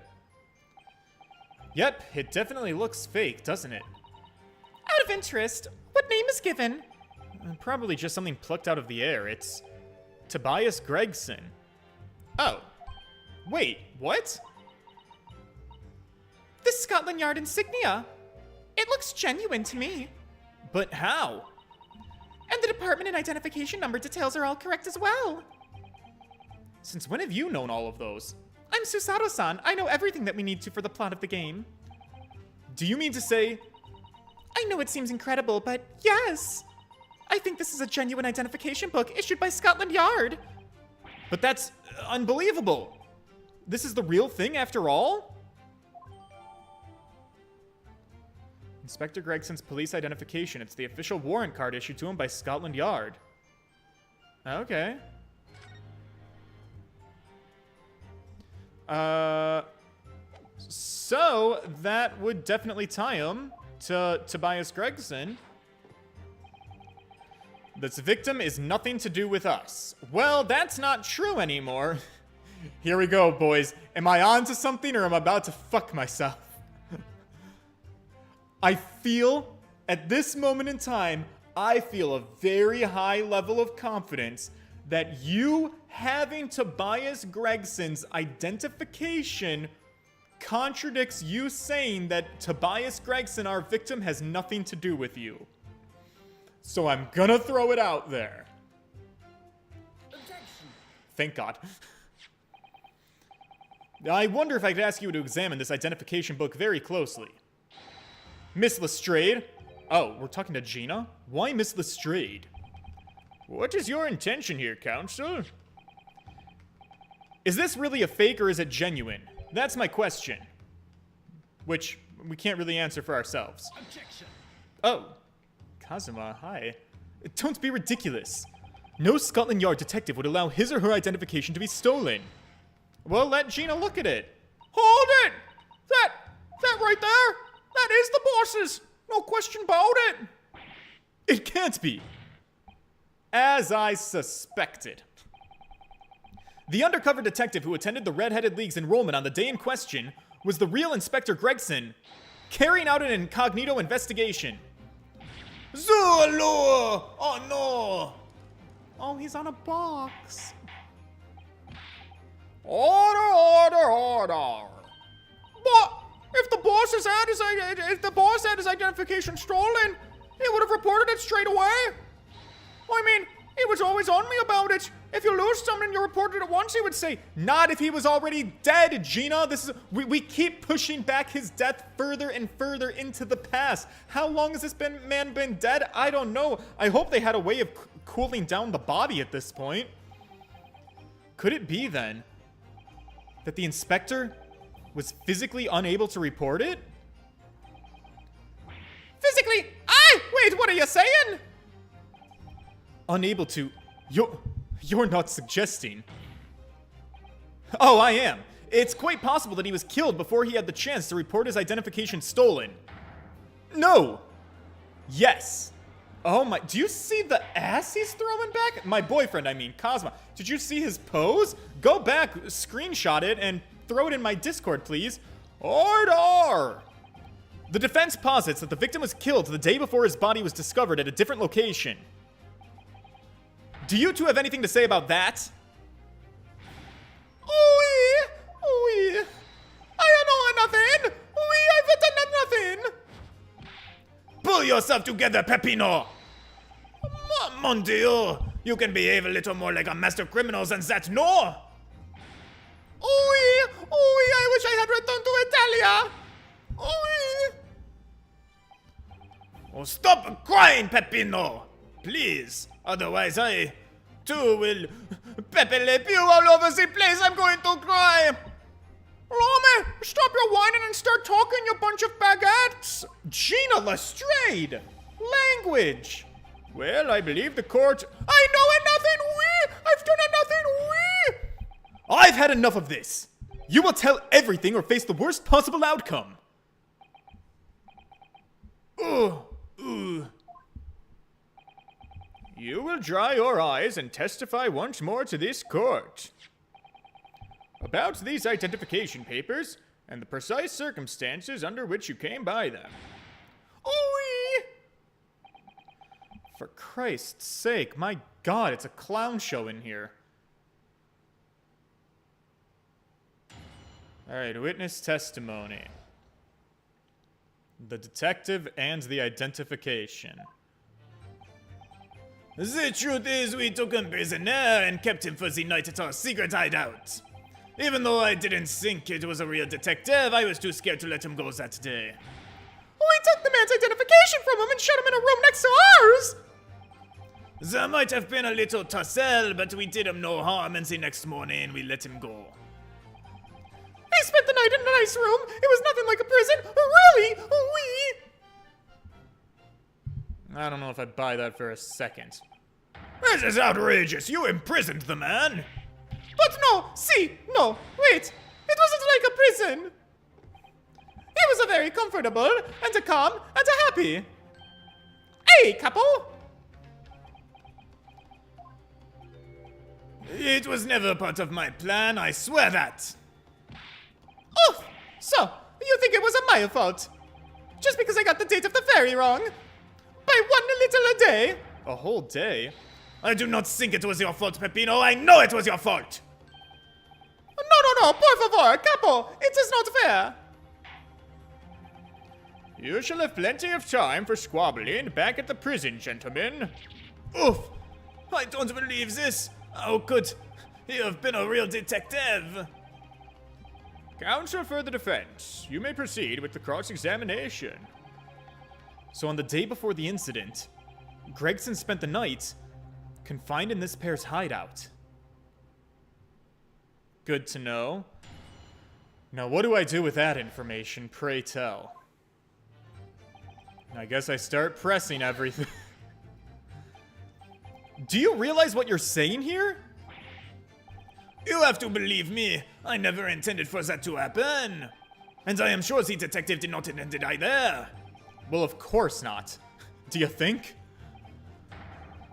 Yep, it definitely looks fake, doesn't it? Out of interest, what name is given? Probably just something plucked out of the air. It's Tobias Gregson. Oh. Wait, what? This Scotland Yard insignia. It looks genuine to me. But how? And the department and identification number details are all correct as well. Since when have you known all of those? I'm Susato-san. I know everything that we need to for the plot of the game. Do you mean to say... I know it seems incredible, but yes. I think this is a genuine identification book issued by Scotland Yard. But that's unbelievable. This is the real thing after all? Inspector Gregson's police identification. It's the official warrant card issued to him by Scotland Yard. Okay. So that would definitely tie him to Tobias Gregson. This victim is nothing to do with us. Well, that's not true anymore. Here we go, boys. Am I on to something or am I about to fuck myself? I feel, at this moment in time, I feel a very high level of confidence that you having Tobias Gregson's identification contradicts you saying that Tobias Gregson, our victim, has nothing to do with you. So I'm gonna throw it out there. Objection. Thank God. I wonder if I could ask you to examine this identification book very closely. Miss Lestrade? Oh, we're talking to Gina? Why Miss Lestrade? What is your intention here, Counsel? Is this really a fake or is it genuine? That's my question. Which we can't really answer for ourselves. Objection. Oh. Kazuma, hi. Don't be ridiculous. No Scotland Yard detective would allow his or her identification to be stolen. Well, let Gina look at it. Hold it! That right there, that is the boss's. No question about it. It can't be. As I suspected. The undercover detective who attended the Red-Headed League's enrollment on the day in question was the real Inspector Gregson, carrying out an incognito investigation. Zulu! Oh no! Oh, he's on a box. Order! But if the boss had his identification stolen, he would have reported it straight away. I mean, he was always on me about it. If you lose someone and you reported it once, he would say, Not if he was already dead, Gina. We keep pushing back his death further and further into the past. How long has this man been dead? I don't know. I hope they had a way of cooling down the body at this point. Could it be then that the inspector was physically unable to report it? physically, wait, what are you saying? Unable to. You're not suggesting. Oh, I am. It's quite possible that he was killed before he had the chance to report his identification stolen. No. Yes. Oh my, do you see the ass he's throwing back? My boyfriend, I mean, Cosma. Did you see his pose? Go back, screenshot it, and throw it in my Discord, please. Order! The defense posits that the victim was killed the day before his body was discovered at a different location. Do you two have anything to say about that? Oui. I don't know nothing. I've done nothing. Pull yourself together, Pepino! Mon Dieu! You can behave a little more like a master criminal than that, no? Oui, I wish I had returned to Italia. Oui. Oh, stop crying, Pepino! Please. Otherwise, I, too, will Pepe Le Pew all over the place. I'm going to cry. Rome, stop your whining and start talking, you bunch of baguettes. Gina Lestrade! Language! Well, I believe the court... I know nothing, oui. I've done nothing, oui. I've had enough of this. You will tell everything or face the worst possible outcome. You will dry your eyes and testify once more to this court. About these identification papers and the precise circumstances under which you came by them. Oui. For Christ's sake, my God, it's a clown show in here. Alright, witness testimony. The detective and the identification. The truth is, we took him prisoner and kept him for the night at our secret hideout. Even though I didn't think it was a real detective, I was too scared to let him go that day. We took the man's identification from him and shut him in a room next to ours. There might have been a little tussle, but we did him no harm, and the next morning we let him go. He spent the night in a nice room. It was nothing like a prison. Really? Oui. I don't know if I buy that for a second. This is outrageous. You imprisoned the man. But no, see, no, wait. It wasn't like a prison. It was a very comfortable, and a calm, and a happy. Hey, couple! It was never part of my plan, I swear that. Oh, so, you think it was my fault? Just because I got the date of the ferry wrong? By one little a day? A whole day? I do not think it was your fault, Peppino. I know it was your fault. No, por favor, capo, it is not fair. You shall have plenty of time for squabbling back at the prison, gentlemen. Oof! I don't believe this. How could you have been a real detective? Counsel for the defense, you may proceed with the cross-examination. So on the day before the incident, Gregson spent the night confined in this pair's hideout. Good to know. Now what do I do with that information, pray tell? I guess I start pressing everything. Do you realize what you're saying here? You have to believe me. I never intended for that to happen. And I am sure the detective did not intend it either. Well, of course not. Do you think?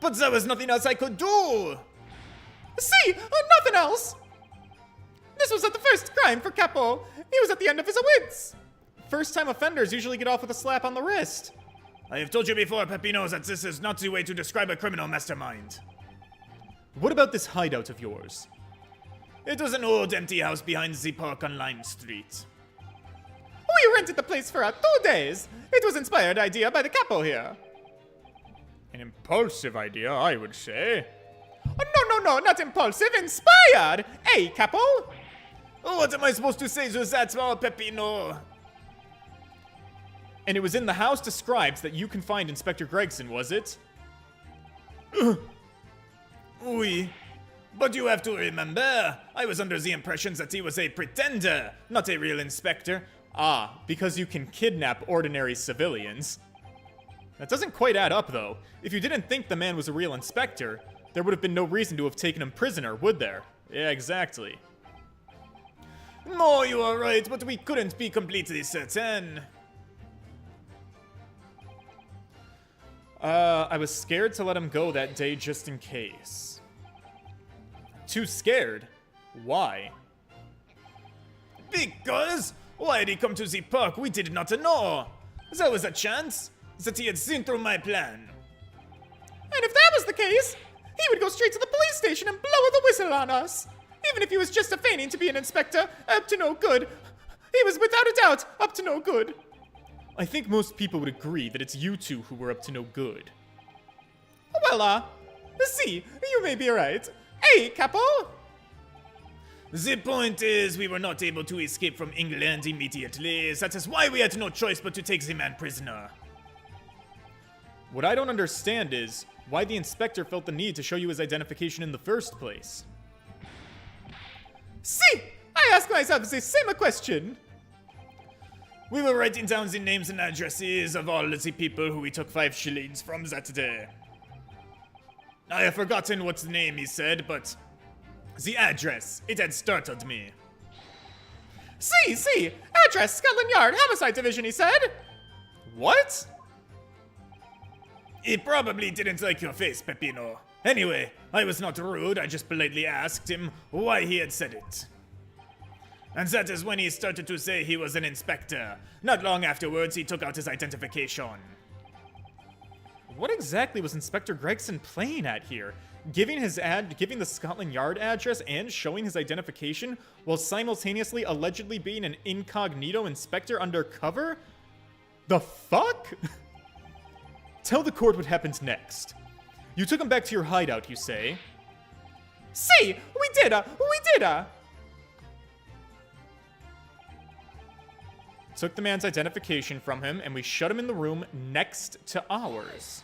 But there was nothing else I could do. See, nothing else. This was at the first crime for Capo. He was at the end of his wits. First-time offenders usually get off with a slap on the wrist. I have told you before, Peppino, that this is not the way to describe a criminal mastermind. What about this hideout of yours? It was an old empty house behind the park on Lime Street. We rented the place for 2 days. It was inspired idea by the Capo here. An impulsive idea, I would say. No, not impulsive, inspired. Hey, Capo. What am I supposed to say to that small Peppino? And it was in the house described that you confined Inspector Gregson, was it? Oui. But you have to remember, I was under the impression that he was a pretender, not a real inspector. Ah, because you can kidnap ordinary civilians. That doesn't quite add up, though. If you didn't think the man was a real inspector, there would have been no reason to have taken him prisoner, would there? Yeah, exactly. No, you are right, but we couldn't be completely certain. I was scared to let him go that day just in case. Too scared? Why? Because why did he come to the park? We did not know. There was a chance that he had seen through my plan. And if that was the case, he would go straight to the police station and blow the whistle on us. Even if he was just feigning to be an inspector, up to no good. He was without a doubt up to no good. I think most people would agree that it's you two who were up to no good. Well, see, you may be right. Hey, Capo! The point is, we were not able to escape from England immediately. That is why we had no choice but to take the man prisoner. What I don't understand is why the inspector felt the need to show you his identification in the first place. See, I ask myself the same question. We were writing down the names and addresses of all the people who we took 5 shillings from that day. I have forgotten what name he said, but the address, it had startled me. See, address Scotland Yard, Homicide Division, he said. What? He probably didn't like your face, Peppino. Anyway, I was not rude, I just politely asked him why he had said it. And that is when he started to say he was an inspector. Not long afterwards, he took out his identification. What exactly was Inspector Gregson playing at here? Giving the Scotland Yard address and showing his identification while simultaneously allegedly being an incognito inspector undercover? The fuck? Tell the court what happened next. You took him back to your hideout, you say? See, we did. Took the man's identification from him, and we shut him in the room next to ours.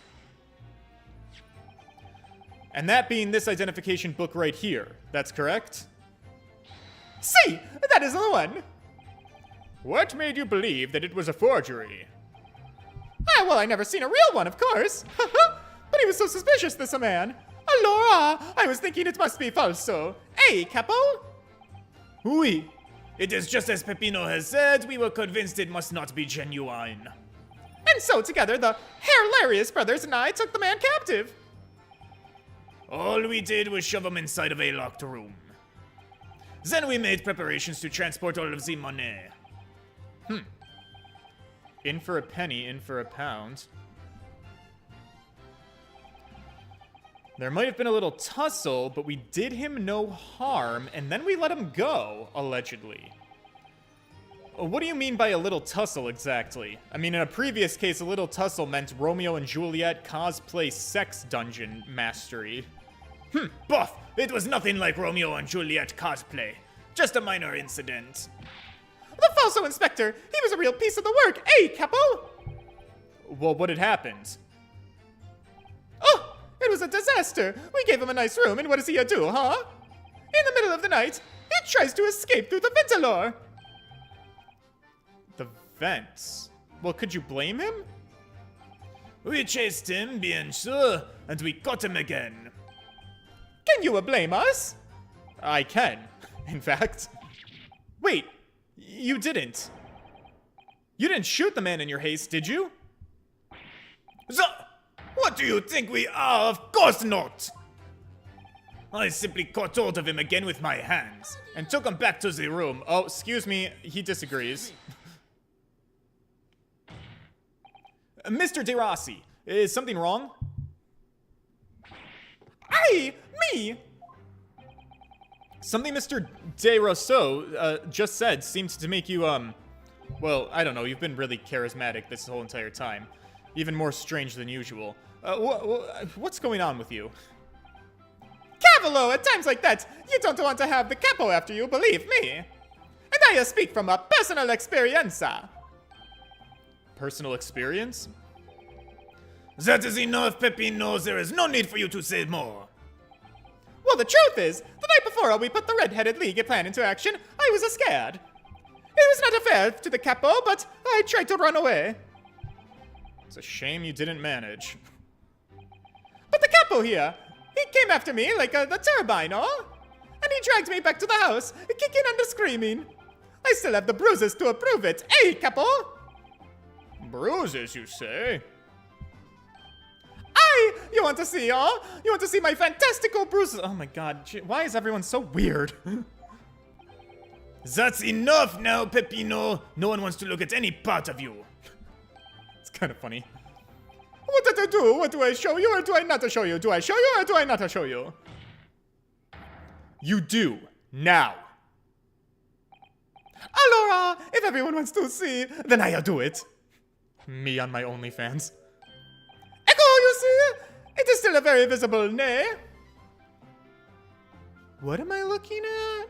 And that being this identification book right here. That's correct? See, that is the one. What made you believe that it was a forgery? Well, I never seen a real one, of course. But he was so suspicious, this man. Allora, I was thinking it must be falso. Hey, Capo? Oui. It is just as Peppino has said, we were convinced it must not be genuine. And so together, the hilarious brothers and I took the man captive. All we did was shove him inside of a locked room. Then we made preparations to transport all of the money. In for a penny, in for a pound. There might have been a little tussle, but we did him no harm, and then we let him go, allegedly. What do you mean by a little tussle, exactly? I mean, in a previous case, a little tussle meant Romeo and Juliet cosplay sex dungeon mastery. Buff! It was nothing like Romeo and Juliet cosplay. Just a minor incident. The Falso Inspector, he was a real piece of the work, eh, Capo? Well, what had happened? Oh, it was a disaster. We gave him a nice room, and what does he do, huh? In the middle of the night, he tries to escape through the ventilor. The vents? Well, could you blame him? We chased him, bien sûr, and we caught him again. Can you blame us? I can, in fact. Wait, you didn't. You didn't shoot the man in your haste, did you? So, what do you think we are? Of course not! I simply caught hold of him again with my hands and took him back to the room. Oh, excuse me, he disagrees. Mr. De Rossi, is something wrong? Aye, me! Something Mr. De Rousseau just said seems to make you, well, I don't know, you've been really charismatic this whole entire time. Even more strange than usual. What's going on with you? Cavolo, at times like that, you don't want to have the capo after you, believe me. And I speak from a personal experienza. Personal experience? That is enough, Peppino. There is no need for you to say more. Well, the truth is, the night before we put the Red-Headed League plan into action, I was scared. It was not fair to the capo, but I tried to run away. It's a shame you didn't manage. But the capo here, he came after me like the turbine, oh? And he dragged me back to the house, kicking and screaming. I still have the bruises to prove it, eh, capo? Bruises, you say? Aye, you want to see, oh? You want to see my fantastical bruises? Oh my god, why is everyone so weird? That's enough now, Peppino. No one wants to look at any part of you. It's kind of funny. What did I do? What do I show you or do I not show you? Do I show you or do I not show you? You do. Now. Allora, if everyone wants to see, then I'll do it. Me on my OnlyFans. Echo, you see? It is still a very visible, nay? What am I looking at?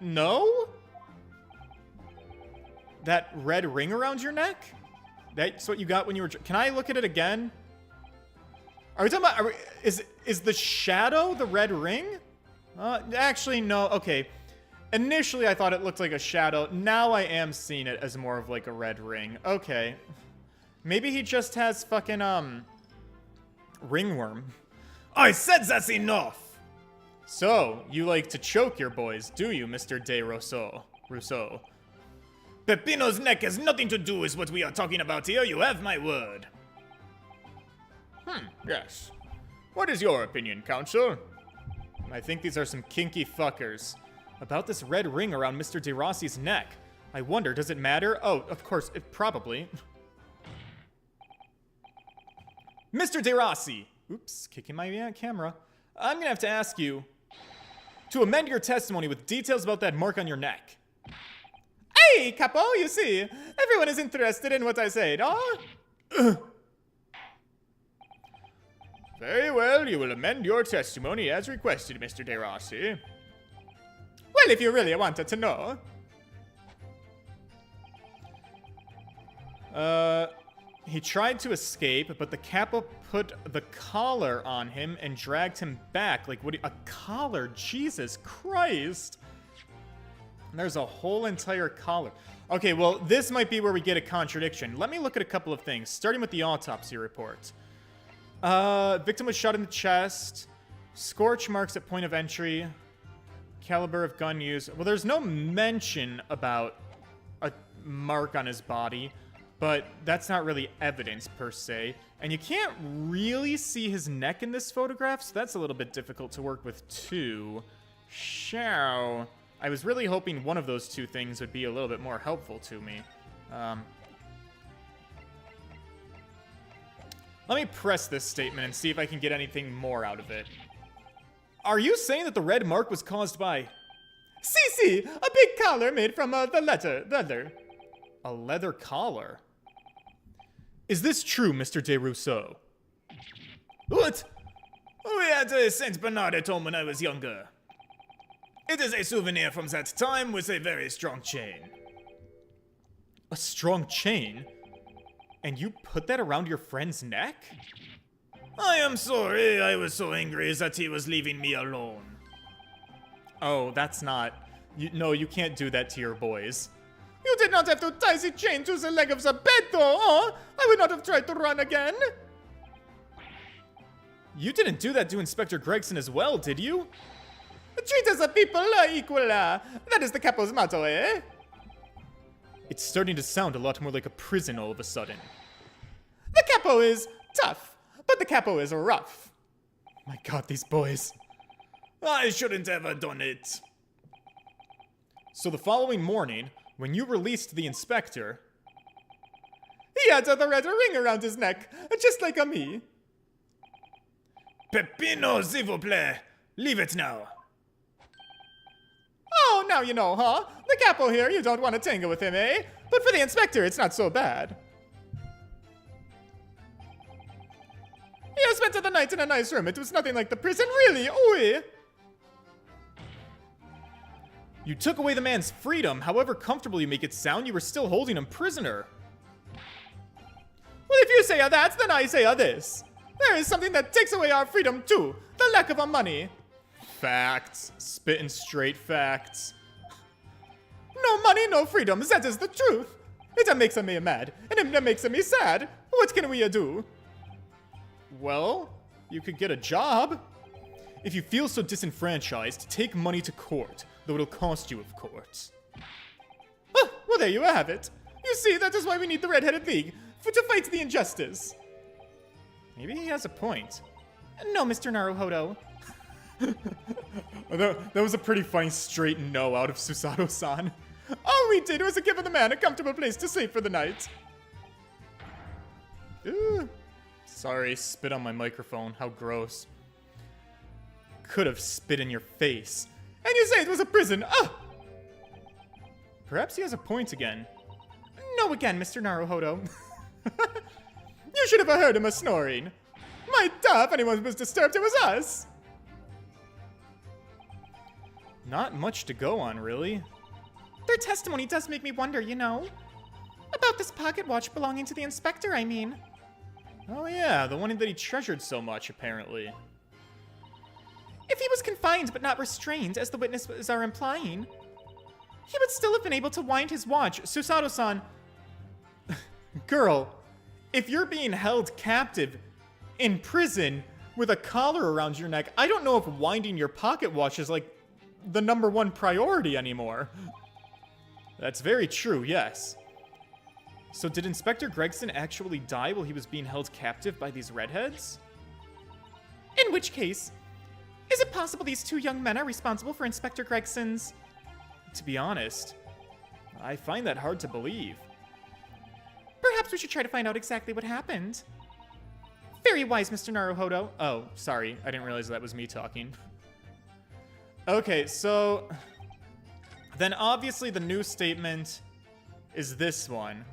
No? That red ring around your neck? That's what you got when you were... Can I look at it again? Are we talking about... Is the shadow the red ring? Actually, no. Okay. Initially, I thought it looked like a shadow. Now I am seeing it as more of like a red ring. Okay. Maybe he just has fucking, ringworm. I said that's enough! So, you like to choke your boys, do you, Mr. De Rousseau? Peppino's neck has nothing to do with what we are talking about here, you have my word. Yes. What is your opinion, Counsel? I think these are some kinky fuckers. About this red ring around Mr. De Rossi's neck. I wonder, does it matter? Oh, of course, probably. Mr. De Rossi! Oops, kicking my camera. I'm gonna have to ask you to amend your testimony with details about that mark on your neck. Hey, capo, you see, everyone is interested in what I said, oh? Very well, you will amend your testimony as requested, Mr. De Rossi. Well, if you really wanted to know. He tried to escape, but the capo put the collar on him and dragged him back. Like, what? A collar? Jesus Christ. There's a whole entire collar. Okay, well, this might be where we get a contradiction. Let me look at a couple of things, starting with the autopsy report. Victim was shot in the chest. Scorch marks at point of entry. Caliber of gun use. Well, there's no mention about a mark on his body, but that's not really evidence per se. And you can't really see his neck in this photograph, so that's a little bit difficult to work with too. Shao. I was really hoping one of those two things would be a little bit more helpful to me. Let me press this statement and see if I can get anything more out of it. Are you saying that the red mark was caused by... See, a big collar made from the leather. A leather collar? Is this true, Mr. de Rousseau? What? We had a Saint Bernard at home when I was younger. It is a souvenir from that time with a very strong chain. A strong chain? And you put that around your friend's neck? I am sorry, I was so angry that he was leaving me alone. Oh, that's not... No, you can't do that to your boys. You did not have to tie the chain to the leg of the bed, though, huh? I would not have tried to run again. You didn't do that to Inspector Gregson as well, did you? Treat as a people equal. That is the capo's motto, eh? It's starting to sound a lot more like a prison all of a sudden. The capo is tough, but the capo is rough. My god, these boys. I shouldn't have done it. So the following morning, when you released the inspector... He had the red ring around his neck, just like a me. Peppino, s'il vous plaît. Leave it now. Oh, now you know, huh? The capo here, you don't want to tangle with him, eh? But for the inspector, it's not so bad. You spent the night in a nice room. It was nothing like the prison, really. Ooh. You took away the man's freedom. However comfortable you make it sound, you were still holding him prisoner. Well, if you say that, then I say this. There is something that takes away our freedom, too. The lack of our money. Facts. Spitting straight facts. No money, no freedom. That is the truth. It makes me mad, and it makes me sad. What can we do? Well, you could get a job. If you feel so disenfranchised, take money to court, though it'll cost you, of course. Oh, well, there you have it. You see, that is why we need the Red-Headed League, to fight the injustice. Maybe he has a point. No, Mr. Naruhodo. That was a pretty funny straight no out of Susato-san. All we did was give the man a comfortable place to sleep for the night. Ooh. Sorry, spit on my microphone. How gross. Could have spit in your face. And you say it was a prison. Ah! Perhaps he has a point again. No again, Mr. Naruhodo. You should have heard him snoring. My duh, if anyone was disturbed, it was us. Not much to go on, really. Their testimony does make me wonder, you know. About this pocket watch belonging to the inspector, I mean. Oh yeah, the one that he treasured so much, apparently. If he was confined but not restrained, as the witnesses are implying, he would still have been able to wind his watch. Susato-san... Girl, if you're being held captive in prison with a collar around your neck, I don't know if winding your pocket watch is like the #1 priority anymore. That's very true, yes. So did Inspector Gregson actually die while he was being held captive by these redheads? In which case, is it possible these two young men are responsible for Inspector Gregson's... To be honest, I find that hard to believe. Perhaps we should try to find out exactly what happened. Very wise, Mr. Naruhodo. Oh, sorry. I didn't realize that was me talking. Okay, so... Then obviously the new statement is this one.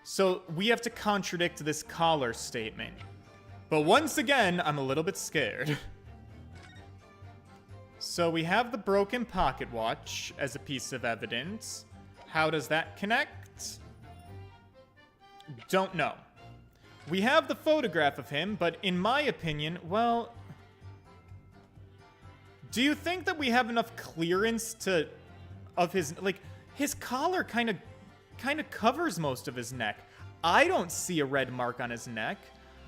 So we have to contradict this collar statement. But once again, I'm a little bit scared. So we have the broken pocket watch as a piece of evidence. How does that connect? Don't know. We have the photograph of him, but in my opinion, well... Do you think that we have enough clearance to... of his... like, his collar kind of covers most of his neck. I don't see a red mark on his neck,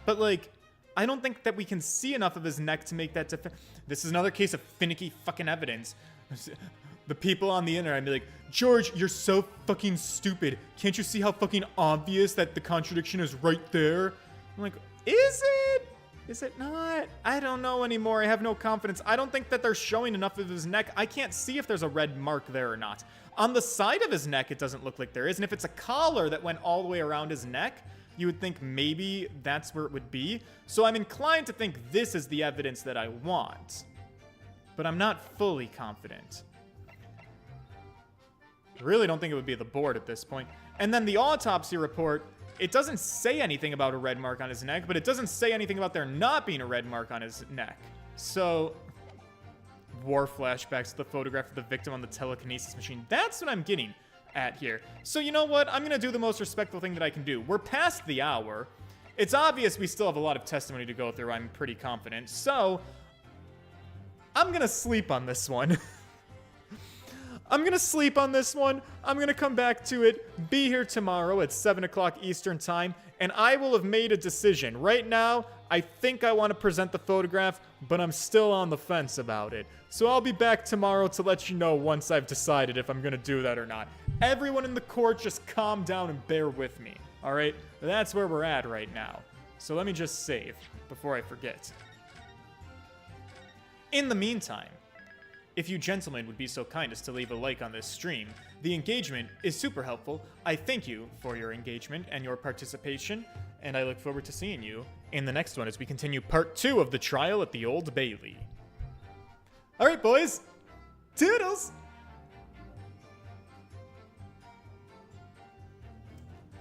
but, like, I don't think that we can see enough of his neck to make that This is another case of finicky fucking evidence. The people on the internet be like, George, you're so fucking stupid. Can't you see how fucking obvious that the contradiction is right there? I'm like, is it? Is it not? I don't know anymore. I have no confidence. I don't think that they're showing enough of his neck. I can't see if there's a red mark there or not. On the side of his neck, it doesn't look like there is. And if it's a collar that went all the way around his neck, you would think maybe that's where it would be. So I'm inclined to think this is the evidence that I want. But I'm not fully confident. I really don't think it would be the board at this point. And then the autopsy report, it doesn't say anything about a red mark on his neck, but it doesn't say anything about there not being a red mark on his neck. So, war flashbacks to the photograph of the victim on the telekinesis machine. That's what I'm getting at here. So you know what? I'm going to do the most respectful thing that I can do. We're past the hour. It's obvious we still have a lot of testimony to go through. I'm pretty confident. So, I'm going to sleep on this one. I'm going to sleep on this one. I'm going to come back to it, be here tomorrow at 7 o'clock Eastern time, and I will have made a decision. Right now, I think I want to present the photograph, but I'm still on the fence about it. So I'll be back tomorrow to let you know once I've decided if I'm going to do that or not. Everyone in the court, just calm down and bear with me, all right? That's where we're at right now. So let me just save before I forget. In the meantime, if you gentlemen would be so kind as to leave a like on this stream, the engagement is super helpful. I thank you for your engagement and your participation, and I look forward to seeing you in the next one as we continue part 2 of the trial at the Old Bailey. All right, boys. Toodles!